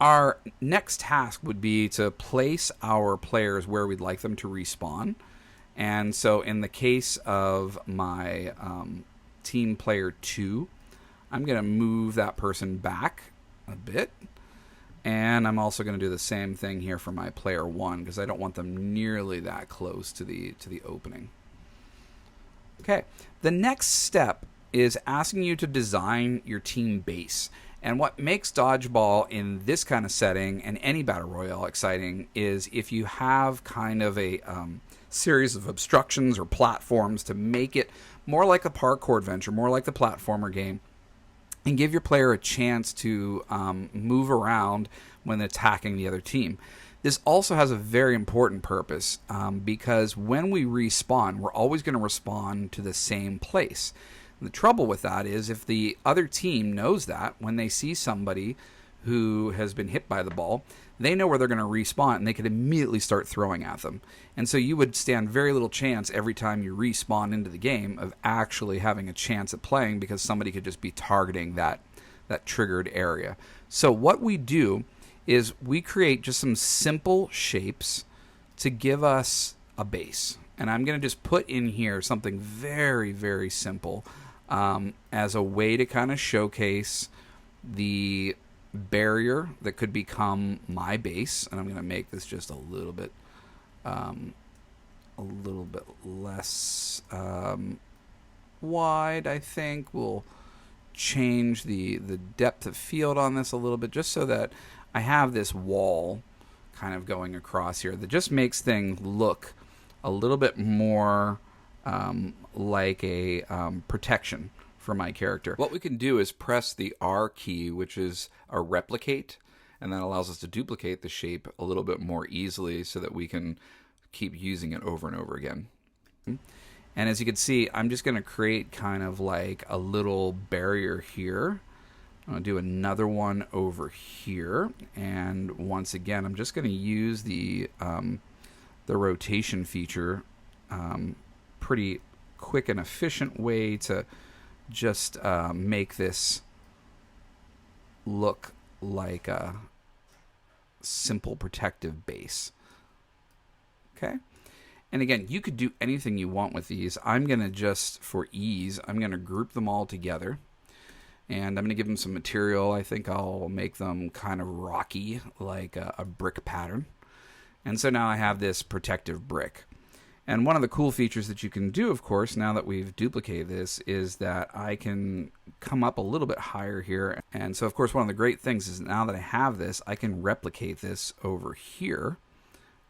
Our next task would be to place our players where we'd like them to respawn. And so in the case of my team player 2, I'm going to move that person back a bit. And I'm also going to do the same thing here for my player 1 because I don't want them nearly that close to the opening. Okay, the next step is asking you to design your team base. And what makes Dodgeball in this kind of setting and any Battle Royale exciting is if you have kind of a series of obstructions or platforms to make it more like a parkour adventure, more like the platformer game, and give your player a chance to move around when attacking the other team. This also has a very important purpose because when we respawn, we're always going to respawn to the same place. The trouble with that is if the other team knows that, when they see somebody who has been hit by the ball, they know where they're going to respawn and they could immediately start throwing at them. And so you would stand very little chance every time you respawn into the game of actually having a chance at playing because somebody could just be targeting that triggered area. So what we do is we create just some simple shapes to give us a base. And I'm going to just put in here something very, very simple as a way to kind of showcase the barrier that could become my base. And I'm going to make this just a little bit less wide, I think. We'll change the depth of field on this a little bit just so that I have this wall kind of going across here that just makes things look a little bit more like a protection for my character. What we can do is press the R key, which is a replicate, and that allows us to duplicate the shape a little bit more easily so that we can keep using it over and over again. And as you can see, I'm just going to create kind of like a little barrier here. I'm going to do another one over here, and once again, I'm just going to use the rotation feature, pretty quick and efficient way to just make this look like a simple protective base. Okay? And again, you could do anything you want with these. I'm going to just, for ease, I'm going to group them all together. And I'm going to give them some material. I think I'll make them kind of rocky, like a brick pattern. And so now I have this protective brick. And one of the cool features that you can do, of course, now that we've duplicated this, is that I can come up a little bit higher here. And so, of course, one of the great things is now that I have this, I can replicate this over here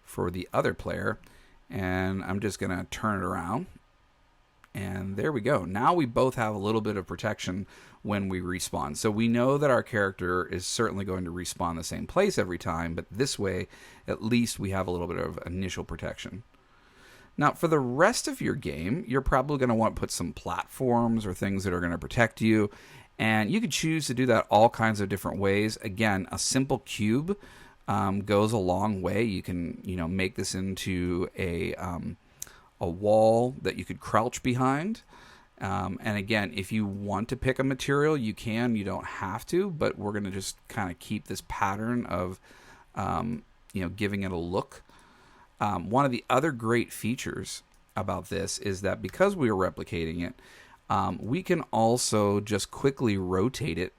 for the other player. And I'm just going to turn it around. And there we go. Now we both have a little bit of protection when we respawn. So we know that our character is certainly going to respawn the same place every time, but this way, at least we have a little bit of initial protection. Now, for the rest of your game, you're probably going to want to put some platforms or things that are going to protect you, and you could choose to do that all kinds of different ways. Again, a simple cube goes a long way. You can, make this into a wall that you could crouch behind. And again, if you want to pick a material, you can. You don't have to, but we're going to just kind of keep this pattern of, giving it a look. One of the other great features about this is that because we are replicating it, we can also just quickly rotate it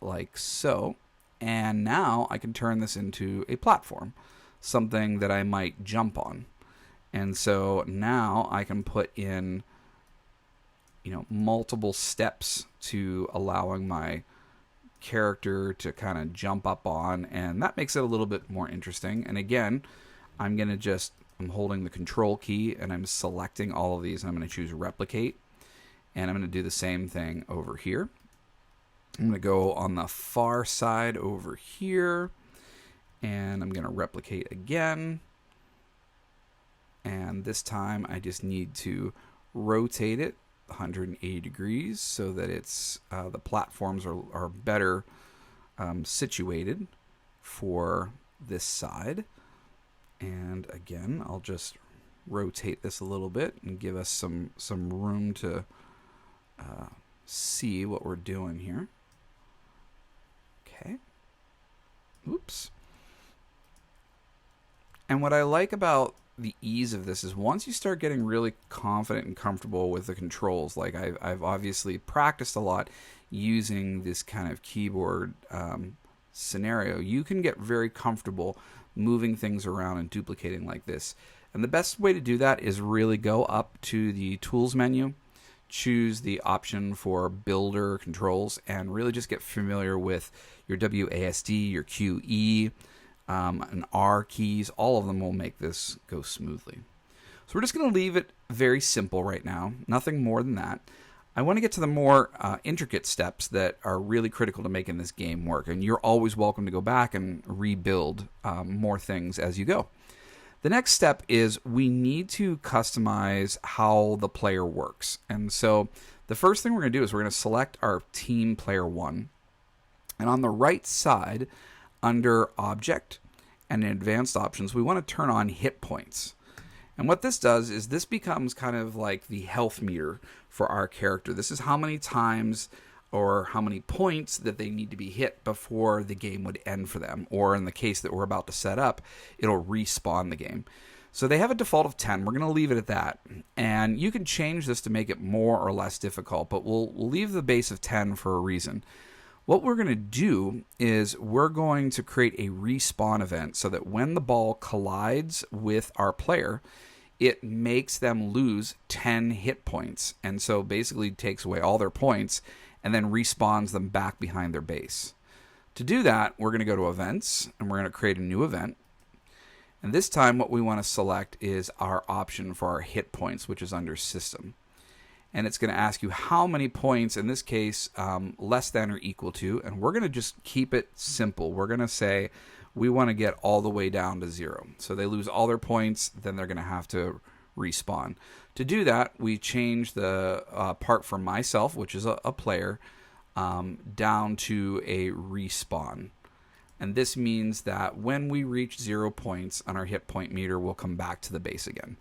like so. And now I can turn this into a platform, something that I might jump on. And so now I can put in, multiple steps to allowing my character to kind of jump up on, and that makes it a little bit more interesting. And again, I'm holding the control key and I'm selecting all of these, and I'm going to choose replicate, and I'm going to do the same thing over here. I'm going to go on the far side over here, and I'm going to replicate again. And this time I just need to rotate it 180 degrees so that it's the platforms are better situated for this side. And again, I'll just rotate this a little bit and give us some room to see what we're doing here. Okay. Oops. And what I like about the ease of this is once you start getting really confident and comfortable with the controls, like I've obviously practiced a lot using this kind of keyboard scenario, you can get very comfortable moving things around and duplicating like this. And the best way to do that is really go up to the Tools menu, choose the option for Builder Controls, and really just get familiar with your WASD, your QE, and R keys. All of them will make this go smoothly. So we're just going to leave it very simple right now, nothing more than that. I want to get to the more intricate steps that are really critical to making this game work, and you're always welcome to go back and rebuild more things as you go. The next step is we need to customize how the player works. And so the first thing we're going to do is we're going to select our team player 1. And on the right side, under Object and in Advanced Options, we want to turn on Hit Points. And what this does is this becomes kind of like the health meter for our character. This is how many times or how many points that they need to be hit before the game would end for them. Or in the case that we're about to set up, it'll respawn the game. So they have a default of 10. We're going to leave it at that. And you can change this to make it more or less difficult, but we'll leave the base of 10 for a reason. What we're going to do is we're going to create a respawn event so that when the ball collides with our player, it makes them lose 10 hit points. And so basically takes away all their points and then respawns them back behind their base. To do that, we're going to go to Events, and we're going to create a new event. And this time what we want to select is our option for our hit points, which is under System. And it's going to ask you how many points, in this case, less than or equal to, and we're going to just keep it simple. We're going to say we want to get all the way down to 0. So they lose all their points, then they're going to have to respawn. To do that, we change the part for myself, which is a player, down to a respawn. And this means that when we reach 0 points on our hit point meter, we'll come back to the base again.